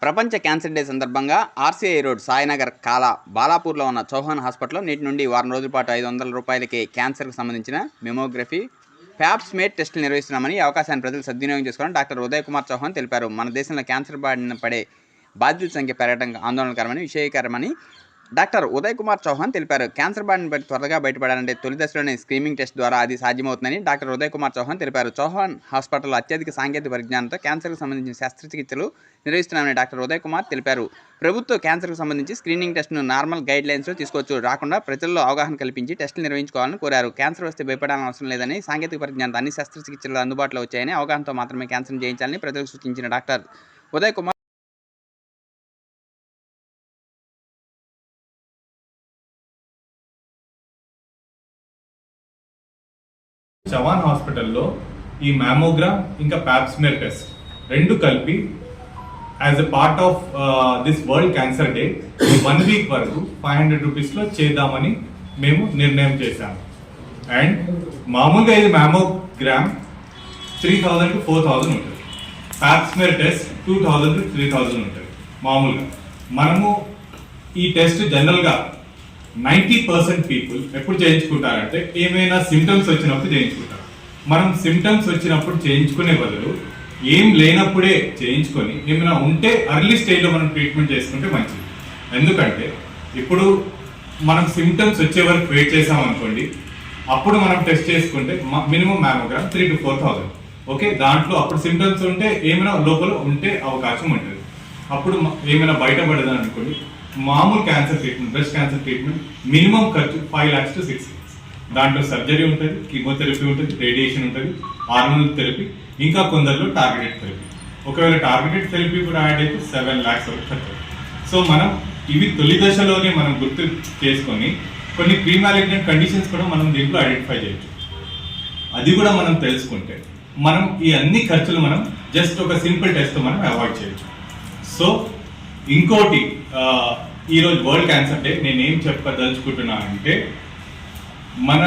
ప్రపంచ cancer day సందర్భంగా RCI road Sainagar కాలా బాలాపూర్లో ఉన్న చౌహాన్ హాస్పిటల్లో నేటి నుండి వారం రోజుల పాటు 500 రూపాయలకే క్యాన్సర్కు సంబంధించిన మెమోగ్రఫీ ప్యాప్స్మేర్ టెస్టులు నిర్వహిస్తున్నామని అవకాశాన్ని ప్రజలు సద్వినియోగం చేసుకోవాలని డాక్టర్ ఉదయ్ కుమార్ చౌహాన్ తెలిపారు. మన దేశంలో క్యాన్సర్ బారిన పడే బాధితుల సంఖ్య పెరగడం ఆందోళనకరమని విషయకరమని డాక్టర్ ఉదయ్ కుమార్ చౌహాన్ తెలిపారు. క్యాన్సర్ బారిన త్వరగా బయటపడాలంటే తొలి దశలోనే స్క్రీనింగ్ టెస్ట్ ద్వారా అది సాధ్యమవుతుందని డాక్టర్ ఉదయ్ కుమార్ చౌహాన్ తెలిపారు. చౌహాన్ హాస్పిటల్లో అత్యధిక సాంకేతిక పరిజ్ఞానంతో క్యాన్సర్కు సంబంధించిన శస్త్రచికిత్సలు నిర్వహిస్తున్నామని డాక్టర్ ఉదయ్ కుమార్ తెలిపారు. ప్రభుత్వ క్యాన్సర్కు సంబంధించి స్క్రీనింగ్ టెస్ట్ను నార్మల్ గైడ్ లైన్స్లో తీసుకోవచ్చు రాకుండా ప్రజల్లో అవగాహన కల్పించి టెస్టులు నిర్వహించుకోవాలని కోరారు. క్యాన్సర్ వస్తే భయపడాలని అవసరం లేదని, సాంకేతిక పరిజ్ఞానంతో అన్ని శస్త్రచికిత్సలు అందుబాటులో వచ్చాయని, అవగాహనతో మాత్రమే క్యాన్సర్ను జయించాలని ప్రజలకు సూచించిన డాక్టర్ ఉదయ్ కుమార్ చవాన్ హాస్పిటల్లో ఈ మ్యామోగ్రామ్ ఇంకా ప్యాప్స్మేర్ టెస్ట్ రెండు కలిపి as a part of this world cancer day 1 week వరకు 500 రూపీస్లో చేద్దామని మేము నిర్ణయం చేశాము. అండ్ మామూలుగా ఇది మ్యామోగ్రామ్ 3000 to 4000 ఉంటుంది, ప్యాప్స్మేర్ టెస్ట్ 2000 to 3000 ఉంటుంది. మామూలుగా మనము ఈ టెస్ట్ జనరల్గా 90% పీపుల్ ఎప్పుడు చేయించుకుంటారంటే ఏమైనా సిమ్టమ్స్ వచ్చినప్పుడు చేయించుకుంటారు. మనం సిమ్టమ్స్ వచ్చినప్పుడు చేయించుకునే బదులు ఏం లేనప్పుడే చేయించుకొని ఏమైనా ఉంటే అర్లీ స్టేజ్లో మనం ట్రీట్మెంట్ చేసుకుంటే మంచిది. ఎందుకంటే ఇప్పుడు మనం సిమ్టమ్స్ వచ్చే వరకు వెయిట్ చేసామనుకోండి, అప్పుడు మనం టెస్ట్ చేసుకుంటే మినిమం మ్యామోగ్రామ్ 3,000 to 4,000. ఓకే, దాంట్లో అప్పుడు సిమ్టమ్స్ ఉంటే ఏమైనా లోపల ఉంటే అవకాశం ఉంటుంది. అప్పుడు ఏమైనా బయటపడదు అనుకోండి, మామూలు cancer treatment, breast cancer treatment minimum ఖర్చు 5 lakhs to 6 lakhs. దాంట్లో సర్జరీ ఉంటుంది, కీమోథెరపీ ఉంటుంది, రేడియేషన్ ఉంటుంది, హార్మోనల్ థెరపీ, ఇంకా కొందరిలో టార్గెటెడ్ థెరపీ. ఒకవేళ టార్గెటెడ్ థెరపీ కూడా యాడ్ అయితే 7 lakhs వరకు ఖర్చు. సో మనం ఇవి తొలి దశలోనే మనం గుర్తు చేసుకొని కొన్ని ప్రీ మ్యాలిగ్నెంట్ కండిషన్స్ కూడా మనం దీంట్లో ఐడెంటిఫై చేయొచ్చు. అది కూడా మనం తెలుసుకుంటే మనం ఈ అన్ని ఖర్చులు మనం జస్ట్ ఒక సింపుల్ టెస్ట్ మనం అవాయిడ్ చేయొచ్చు. సో ఇంకోటి, ఈరోజు వరల్డ్ క్యాన్సర్ డే నేనేం చెప్పదలుచుకుంటున్నానంటే, మన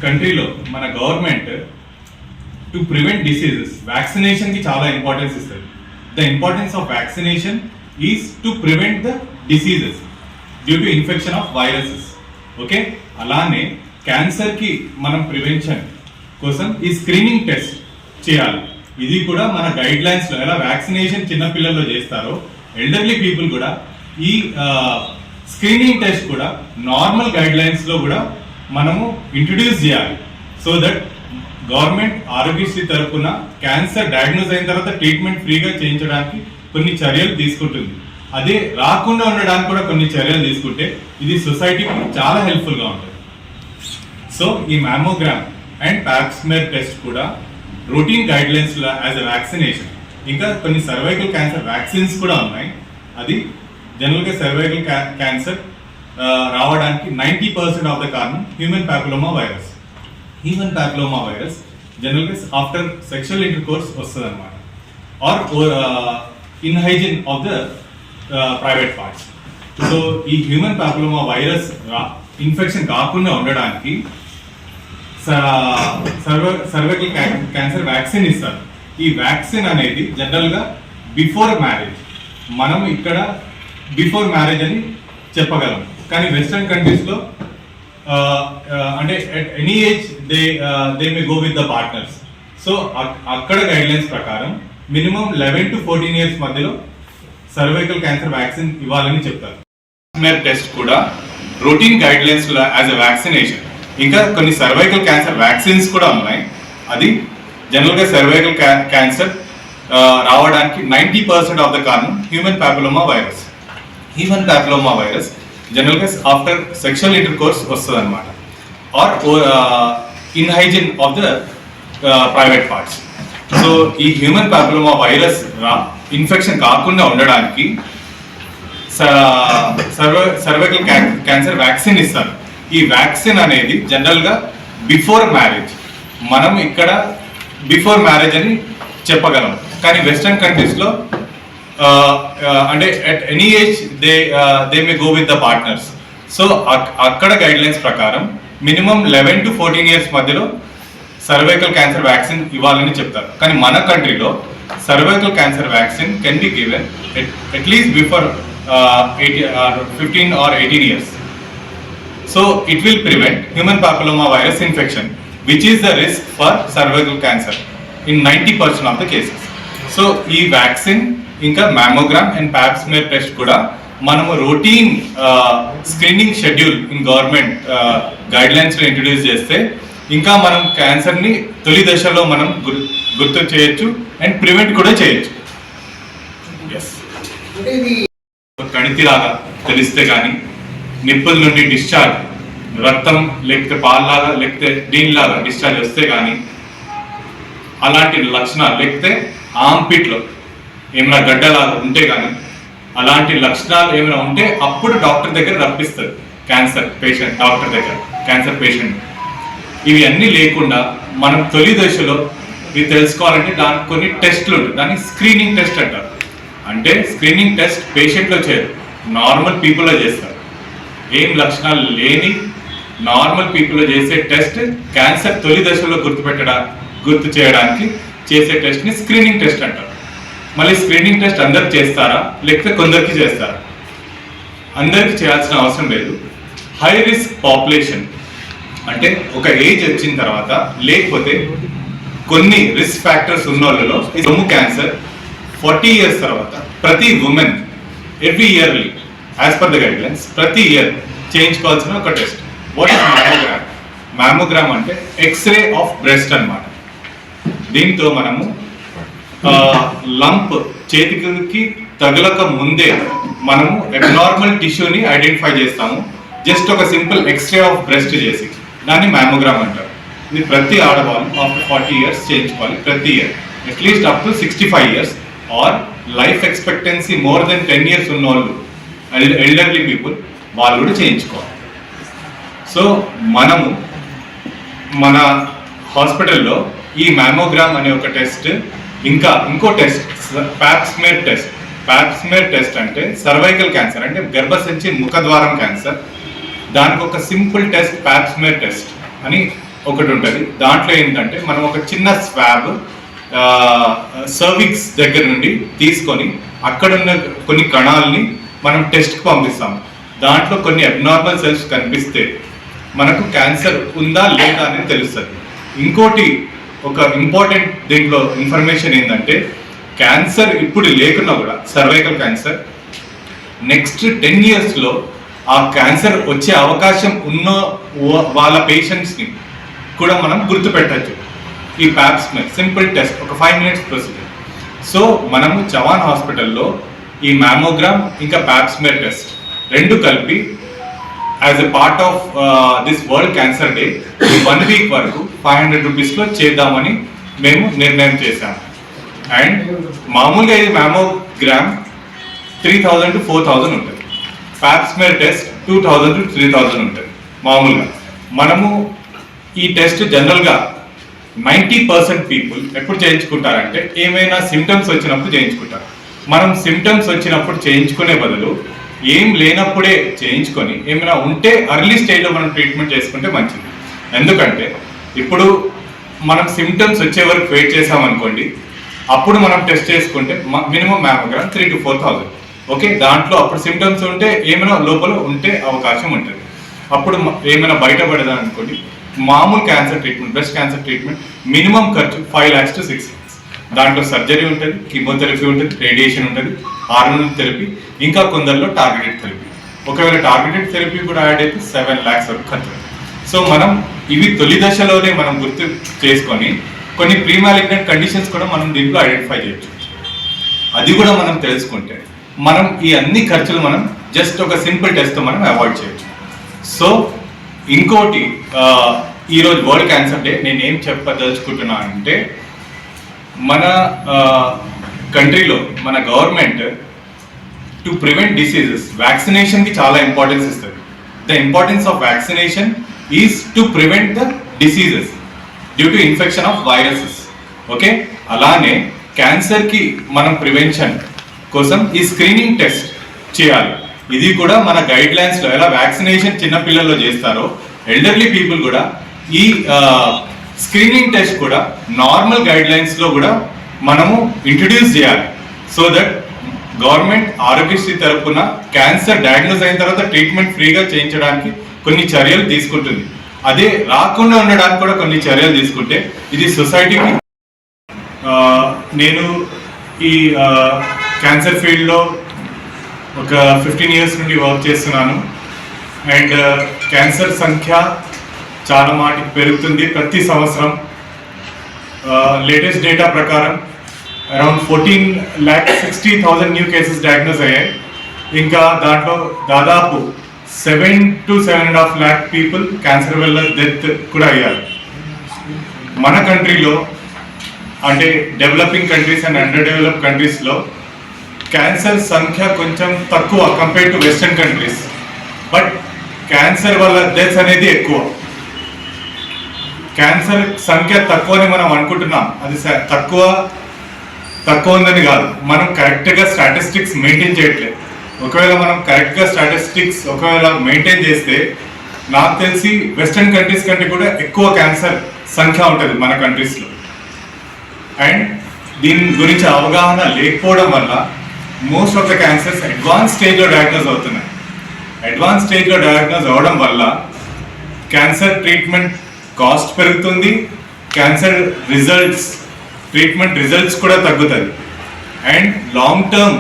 కంట్రీలో మన గవర్నమెంట్ టు ప్రివెంట్ డిసీజెస్ వ్యాక్సినేషన్కి చాలా ఇంపార్టెన్స్ ఇస్తుంది. The importance of vaccination is to prevent the diseases due to infection of viruses. Okay, అలానే క్యాన్సర్కి మనం ప్రివెన్షన్ కోసం ఈ స్క్రీనింగ్ టెస్ట్ చేయాలి. ఇది కూడా మన గైడ్ లైన్స్లో ఎలా వ్యాక్సినేషన్ చిన్నపిల్లల్లో చేస్తారో, ఎల్డర్లీ పీపుల్ కూడా ఈ స్క్రీనింగ్ టెస్ట్ కూడా నార్మల్ గైడ్ లైన్స్లో కూడా మనము ఇంట్రడ్యూస్ చేయాలి. సో దట్ గవర్నమెంట్ ఆరోగ్యశ్రీ తరఫున క్యాన్సర్ డయాగ్నోస్ అయిన తర్వాత ట్రీట్మెంట్ ఫ్రీగా చేయించడానికి కొన్ని చర్యలు తీసుకుంటుంది. అదే రాకుండా ఉండడానికి కూడా కొన్ని చర్యలు తీసుకుంటే ఇది సొసైటీకి చాలా హెల్ప్ఫుల్గా ఉంటుంది. సో ఈ మ్యామోగ్రామ్ అండ్ ప్యాప్స్మేర్ టెస్ట్ కూడా routine guide lines as a vaccination. ఇంకా కొన్ని సర్వైకల్ క్యాన్సర్ వ్యాక్సిన్స్ కూడా ఉన్నాయి. అది జనరల్గా సర్వైకల్ క్యాన్సర్ రావడానికి 90% ఆఫ్ ద కారణం human papilloma virus. Human papilloma virus జనరల్గా ఆఫ్టర్ సెక్షువల్ ఇంటర్కోర్స్ వస్తుంది అనమాట, or in hygiene of the private parts. So ఈ హ్యూమన్ ప్యాపిలోమా వైరస్ ఇన్ఫెక్షన్ కాకుండా ఉండడానికి సర్వైకల్ క్యాన్సర్ వ్యాక్సిన్ ఇస్తారు. ఈ వ్యాక్సిన్ అనేది జనరల్గా బిఫోర్ మ్యారేజ్, మనం ఇక్కడ బిఫోర్ మ్యారేజ్ అని చెప్పగలం. కానీ వెస్టర్న్ కంట్రీస్లో అంటే at any age they may go with the partners. So అక్కడ గైడ్లైన్స్ ప్రకారం మినిమం 11 to 14 years మధ్యలో సర్వైకల్ క్యాన్సర్ వ్యాక్సిన్ ఇవ్వాలని చెప్తారు. టెస్ట్ కూడా routine guidelines as a vaccination. ఇంకా కొన్ని సర్వైకల్ క్యాన్సర్ వ్యాక్సిన్స్ కూడా ఉన్నాయి. అది జనరల్గా సర్వైకల్ క్యాన్సర్ రావడానికి 90% ఆఫ్ ద కారణం human papilloma virus. Human papilloma virus జనరల్గా ఆఫ్టర్ సెక్షువల్ ఇంటర్కోర్స్ వస్తుంది అనమాట, or in hygiene of the private parts. So ఈ హ్యూమన్ ప్యాపిలోమా వైరస్ ఇన్ఫెక్షన్ కాకుండా ఉండడానికి సర్వైకల్ క్యాన్సర్ వ్యాక్సిన్ ఇస్తారు. ఈ వ్యాక్సిన్ అనేది జనరల్గా బిఫోర్ మ్యారేజ్, మనం ఇక్కడ బిఫోర్ మ్యారేజ్ అని చెప్పగలం. కానీ వెస్టర్న్ కంట్రీస్లో అంటే at any age they may go with the partners. So అక్కడ గైడ్లైన్స్ ప్రకారం మినిమం 11 to 14 years మధ్యలో సర్వైకల్ క్యాన్సర్ వ్యాక్సిన్ ఇవ్వాలని చెప్తారు. కానీ మన కంట్రీలో cervical cancer vaccine can be given at least before 15 or 18 years. So it will prevent human papilloma virus infection, which is the risk for cervical cancer in 90% of the cases. So ఈ vaccine ఇంకా mammogram and pap smear test కూడా మనము routine screening schedule in government గైడ్లైన్స్లో introduce చేస్తే ఇంకా మనం క్యాన్సర్ని తొలి దశలో మనం గుర్తు చేయొచ్చు అండ్ ప్రివెంట్ కూడా చేయొచ్చు. ఎస్, కణితిలాగా తెలిస్తే కానీ, నిప్పుల నుండి డిశ్చార్జ్, రక్తం లేకపోతే పాల్లాగా లేకపోతే దీనిలాగా డిశ్చార్జ్ వస్తే కానీ, అలాంటి లక్షణాలు లేకపోతే ఆంపిట్లో ఏమైనా గడ్డలాగా ఉంటే కానీ, అలాంటి లక్షణాలు ఏమైనా ఉంటే అప్పుడు డాక్టర్ దగ్గర రప్పిస్తారు క్యాన్సర్ పేషెంట్, డాక్టర్ దగ్గర క్యాన్సర్ పేషెంట్. ఇవి అన్నీ లేకుండా మనం తొలి దశలో ఇది తెలుసుకోవాలంటే దానికి కొన్ని టెస్ట్లు ఉంటాయి. దాన్ని స్క్రీనింగ్ టెస్ట్ అంటారు. అంటే స్క్రీనింగ్ టెస్ట్ పేషెంట్లో చేయరు, నార్మల్ పీపుల్లో చేస్తారు. ఏం లక్షణాలు లేని నార్మల్ పీపుల్లో చేసే టెస్ట్ క్యాన్సర్ తొలి దశలో గుర్తు చేయడానికి చేసే టెస్ట్ని స్క్రీనింగ్ టెస్ట్ అంటారు. మళ్ళీ స్క్రీనింగ్ టెస్ట్ అందరికి చేస్తారా లేకపోతే కొందరికి చేస్తారా? అందరికి చేయాల్సిన అవసరం లేదు. హై రిస్క్ పాపులేషన్ అంటే ఒక ఏజ్ వచ్చిన తర్వాత లేకపోతే కొన్ని రిస్క్ ఫ్యాక్టర్స్ ఉన్న వాళ్ళలో రొమ్ము క్యాన్సర్ 40 years తర్వాత ప్రతి women every yearly as per the guidelines ప్రతి ఇయర్ చేయించుకోవాల్సిన ఒక test. What is mammogram? Mammogram అంటే ఎక్స్రే ఆఫ్ బ్రెస్ట్ అన్నమాట. దీంతో మనము లంప్ చేతికి తగలక ముందే మనము అబ్నార్మల్ టిష్యూని ఐడెంటిఫై చేస్తాము. జస్ట్ ఒక సింపుల్ ఎక్స్రే ఆఫ్ బ్రెస్ట్ చేసి దాన్ని మ్యామోగ్రామ్ అంటారు. ఇది ప్రతి ఆడవాళ్ళు ఆఫ్టర్ 40 years చేయించుకోవాలి ప్రతి year, at least up to 65 years or life expectancy more than 10 years ఉన్న వాళ్ళు, ఎల్డర్లీ పీపుల్, వాళ్ళు కూడా చేయించుకోవాలి. సో మనము మన హాస్పిటల్లో ఈ మ్యామోగ్రామ్ అనే ఒక టెస్ట్, ఇంకా ఇంకో test Pap smear test. Pap smear test అంటే సర్వైకల్ క్యాన్సర్ అంటే గర్భసంచి ముఖద్వారం క్యాన్సర్. దానికి ఒక simple test Pap smear test అని ఒకటి ఉంటుంది. దాంట్లో ఏంటంటే మనం ఒక చిన్న స్వాబ్ సర్విక్స్ దగ్గర నుండి తీసుకొని అక్కడున్న కొన్ని కణాలని మనం టెస్ట్కి పంపిస్తాము. దాంట్లో కొన్ని అబ్నార్మల్ సెల్స్ కనిపిస్తే మనకు క్యాన్సర్ ఉందా లేదా అనేది తెలుస్తుంది. ఇంకోటి ఒక ఇంపార్టెంట్ దీంట్లో ఇన్ఫర్మేషన్ ఏంటంటే క్యాన్సర్ ఇప్పుడు లేకున్నా కూడా సర్వైకల్ క్యాన్సర్ నెక్స్ట్ 10 yearsలో ఆ క్యాన్సర్ వచ్చే అవకాశం ఉన్న వాళ్ళ పేషెంట్స్ని కూడా మనం గుర్తుపెట్టచ్చు. ఈ ప్యాప్ స్మియర్ సింపుల్ టెస్ట్ ఒక 5 minutes ప్రొసీజర్. సో మనము చవాన్ హాస్పిటల్లో ఈ మ్యామోగ్రామ్ ఇంకా ప్యాప్ స్మియర్ టెస్ట్ రెండు కలిపి as a part of this world cancer day 1 week వరకు 500 rupeesలో చేద్దామని మేము నిర్ణయం చేశాము. అండ్ మామూలుగా ఇది మ్యామోగ్రామ్ 3000 to 4000 ఉంటుంది. ప్యాప్ స్మియర్ టెస్ట్ 2000 to 3000 ఉంటుంది మామూలుగా. మనము ఈ టెస్ట్ జనరల్గా 90% పీపుల్ ఎప్పుడు చేయించుకుంటారంటే ఏమైనా సిమ్టమ్స్ వచ్చినప్పుడు చేయించుకుంటారు. మనం సిమ్టమ్స్ వచ్చినప్పుడు చేయించుకునే బదులు ఏం లేనప్పుడే చేయించుకొని ఏమైనా ఉంటే అర్లీ స్టేజ్లో మనం ట్రీట్మెంట్ చేసుకుంటే మంచిది. ఎందుకంటే ఇప్పుడు మనం సిమ్టమ్స్ వచ్చే వరకు వెయిట్ చేసామనుకోండి, అప్పుడు మనం టెస్ట్ చేసుకుంటే మినిమం మ్యామోగ్రామ్ 3,000 to 4,000. ఓకే, దాంట్లో అప్పుడు సిమ్టమ్స్ ఉంటే ఏమైనా లోపల ఉంటే అవకాశం ఉంటుంది. అప్పుడు ఏమైనా బయటపడదా అనుకోండి, మామూలు cancer treatment, breast cancer treatment minimum ఖర్చు 5 lakhs to 6 lakhs. దాంట్లో సర్జరీ ఉంటుంది, కీమోథెరపీ ఉంటుంది, రేడియేషన్ ఉంటుంది, హార్మోనల్ థెరపీ, ఇంకా కొందరిలో టార్గెటెడ్ థెరపీ. ఒకవేళ టార్గెటెడ్ థెరపీ కూడా యాడ్ అయితే 7 lakhs వరకు ఖర్చు. సో మనం ఇవి తొలి దశలోనే మనం గుర్తు చేసుకొని కొన్ని ప్రీమాలిగ్నెంట్ కండిషన్స్ కూడా మనం దీంట్లో ఐడెంటిఫై చేయొచ్చు. అది కూడా మనం తెలుసుకుంటే మనం ఈ అన్ని ఖర్చులు మనం జస్ట్ ఒక సింపుల్ టెస్ట్తో మనం అవాయిడ్ చేయొచ్చు. సో ఇంకోటి, ఈరోజు వరల్డ్ క్యాన్సర్ డే నేను ఏం చెప్పదలుచుకుంటున్నా అంటే మన కంట్రీలో మన గవర్నమెంట్ టు ప్రివెంట్ డిసీజెస్ వ్యాక్సినేషన్కి చాలా ఇంపార్టెన్స్ ఇస్తుంది. The importance of vaccination is to prevent the diseases due to infection of viruses. Okay, అలానే క్యాన్సర్కి మనం ప్రివెన్షన్ కోసం ఈ స్క్రీనింగ్ టెస్ట్ చేయాలి. ఇది కూడా మన గైడ్ లైన్స్లో ఎలా వ్యాక్సినేషన్ చిన్నపిల్లల్లో చేస్తారో ఎల్డర్లీ పీపుల్ కూడా ఈ స్క్రీనింగ్ టెస్ట్ కూడా నార్మల్ గైడ్ లైన్స్లో కూడా మనము ఇంట్రడ్యూస్ చేయాలి. సో దట్ గవర్నమెంట్ ఆరోగ్యశ్రీ తరపున క్యాన్సర్ డయాగ్నోస్ అయిన తర్వాత ట్రీట్మెంట్ ఫ్రీగా చేయించడానికి కొన్ని చర్యలు తీసుకుంటుంది. అదే రాకుండా ఉండడానికి కూడా కొన్ని చర్యలు తీసుకుంటే ఇది సొసైటీకి. నేను ఈ క్యాన్సర్ ఫీల్డ్లో ఒక 15 ఇయర్స్ నుండి వర్క్ చేస్తున్నాను. అండ్ క్యాన్సర్ సంఖ్య చాలా మాటికి పెరుగుతుంది ప్రతి సంవత్సరం. లేటెస్ట్ డేటా ప్రకారం అరౌండ్ 14,60,000 న్యూ కేసెస్ డయాగ్నోస్ అయ్యాయి. ఇంకా దాంట్లో దాదాపు 7 to 7.5 lakh పీపుల్ క్యాన్సర్ వల్ల డెత్ కూడా అయ్యారు. మన కంట్రీలో అంటే developing countries and under develop కంట్రీస్లో క్యాన్సర్ సంఖ్య కొంచెం తక్కువ compare to western countries. But cancer వల్ల డెత్స్ అనేది ఎక్కువ. క్యాన్సర్ సంఖ్య తక్కువని మనం అనుకుంటున్నాం, అది తక్కువ ఉందని కాదు. మనం కరెక్ట్గా స్టాటిస్టిక్స్ మెయింటైన్ చేయట్లేదు. ఒకవేళ మనం కరెక్ట్గా స్టాటిస్టిక్స్ మెయింటైన్ చేస్తే నాకు తెలిసి వెస్టర్న్ కంట్రీస్ కంటే కూడా ఎక్కువ క్యాన్సర్ సంఖ్య ఉంటుంది మన కంట్రీస్లో. అండ్ దీని గురించి అవగాహన లేకపోవడం వల్ల most of the cancers advance స్టేజ్లో డయాగ్నోస్ అవుతున్నాయి. అడ్వాన్స్ స్టేజ్లో డయాగ్నోస్ అవ్వడం వల్ల క్యాన్సర్ ట్రీట్మెంట్ కాస్ట్ పెరుగుతుంది, క్యాన్సర్ ట్రీట్మెంట్ రిజల్ట్స్ కూడా తగ్గుతుంది. అండ్ లాంగ్ టర్మ్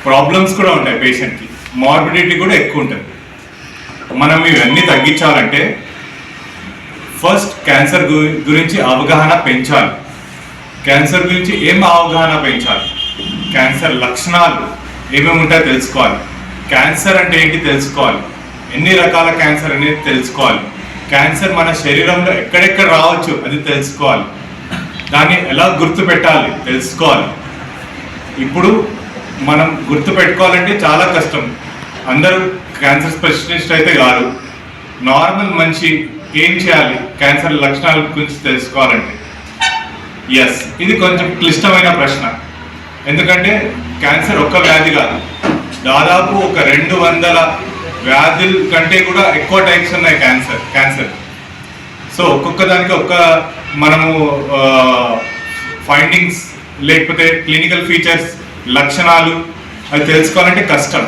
ప్రాబ్లమ్స్ కూడా ఉంటాయి పేషెంట్కి, మార్బిడిటీ కూడా ఎక్కువ ఉంటుంది. మనం ఇవన్నీ తగ్గించాలంటే ఫస్ట్ క్యాన్సర్ గురించి అవగాహన పెంచాలి. క్యాన్సర్ గురించి ఏం అవగాహన పెంచాలి, క్యాన్సర్ లక్షణాలు ఏమేమి ఉంటాయో తెలుసుకోవాలి, క్యాన్సర్ అంటే ఏంటి తెలుసుకోవాలి, ఎన్ని రకాల క్యాన్సర్ అనేది తెలుసుకోవాలి, క్యాన్సర్ మన శరీరంలో ఎక్కడెక్కడ రావచ్చు అది తెలుసుకోవాలి, దాన్ని ఎలా గుర్తుపెట్టాలి తెలుసుకోవాలి. ఇప్పుడు మనం గుర్తుపెట్టుకోవాలంటే చాలా కష్టం. అందరూ క్యాన్సర్ స్పెషలిస్ట్ అయితే కాదు. నార్మల్ మనిషి ఏం చేయాలి క్యాన్సర్ లక్షణాల గురించి తెలుసుకోవాలంటే? ఎస్, ఇది కొంచెం క్లిష్టమైన ప్రశ్న. ఎందుకంటే క్యాన్సర్ ఒక్క వ్యాధి కాదు, దాదాపు ఒక 200 వ్యాధుల కంటే కూడా ఎక్కువ టైప్స్ ఉన్నాయి క్యాన్సర్. సో ఒక్కొక్క దానికి మనము ఫైండింగ్స్ లేకపోతే క్లినికల్ ఫీచర్స్ లక్షణాలు అది తెలుసుకోవాలంటే కష్టం.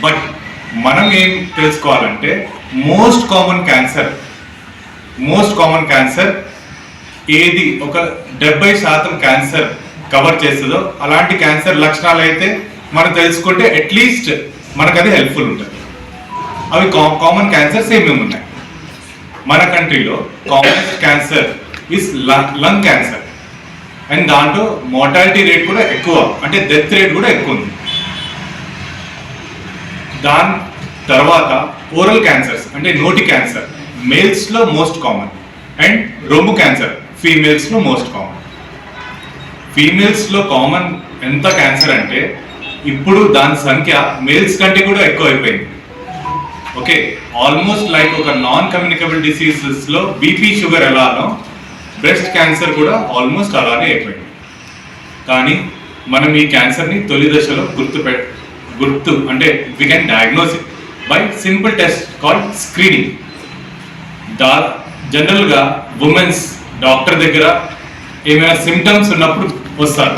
బట్ మనం ఏం తెలుసుకోవాలంటే మోస్ట్ కామన్ క్యాన్సర్ ఏది ఒక 70% క్యాన్సర్ కవర్ చేస్తుందో అలాంటి క్యాన్సర్ లక్షణాలు అయితే మనం తెలుసుకుంటే అట్లీస్ట్ మనకు అది హెల్ప్ఫుల్ ఉంటుంది. అవి కామన్ క్యాన్సర్స్ ఏమేమి ఉన్నాయి మన కంట్రీలో? Common cancer is lung cancer. And దాంట్లో మోర్టాలిటీ రేట్ కూడా ఎక్కువ, అంటే డెత్ రేట్ కూడా ఎక్కువ ఉంది. దాని తర్వాత ఓరల్ క్యాన్సర్స్ అంటే నోటి క్యాన్సర్ మేల్స్లో మోస్ట్ కామన్. అండ్ రొమ్ము క్యాన్సర్ ఫీమేల్స్లో మోస్ట్ కామన్. ఫీమేల్స్లో కామన్ ఎంత క్యాన్సర్ అంటే ఇప్పుడు దాని సంఖ్య మేల్స్ కంటే కూడా ఎక్కువ అయిపోయింది. ఓకే, ఆల్మోస్ట్ లైక్ ఒక నాన్ కమ్యూనికబుల్ డిసీజెస్లో బీపీ షుగర్ ఎలానో బ్రెస్ట్ క్యాన్సర్ కూడా ఆల్మోస్ట్ అలానే అయిపోయింది. కానీ మనం ఈ క్యాన్సర్ని తొలి దశలో గుర్తు అంటే we can diagnose it by simple test called screening. జనరల్గా ఉమెన్స్ డాక్టర్ దగ్గర ఏమైనా సిమ్టమ్స్ ఉన్నప్పుడు వస్తారు.